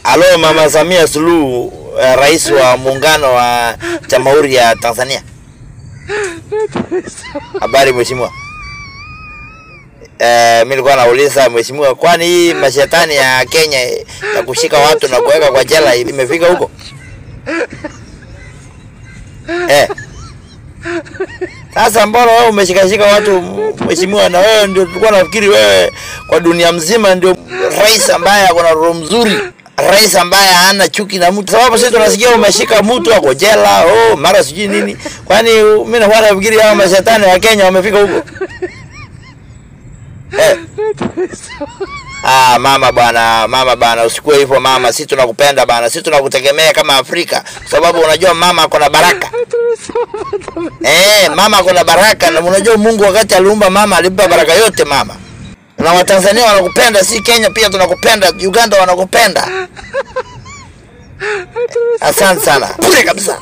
Alo Mama Samia Suluhu, rais wa muungano wa Jamhuri ya Tanzania. Habari mheshimiwa. Mimi nilikuwa nauliza mheshimiwa, kwani hii mashetani ya Kenya ya kushika watu na kuweka kwa jela imefika huko? Sasa mbona wewe umeshikashika watu mheshimiwa, na wewe ndio tulikuwa nafikiri wewe kwa dunia mzima ndio rais ambaye ako na roho mzuri, rais ambaye hana chuki na mtu. Sababu sisi tunasikia umeshika mtu ako jela, mara sijui nini. Kwani mimi na wala nafikiri hao mashetani wa Kenya wamefika huko? Mama bwana, usikue hivyo mama, sisi tunakupenda bwana, sisi tunakutegemea kama Afrika, sababu unajua mama ako na baraka. Mama ako na baraka, na unajua Mungu wakati aliumba mama alimpa baraka yote mama. Na Watanzania wanakupenda, si Kenya pia tunakupenda, Uganda wanakupenda. Asante sana. Pole kabisa.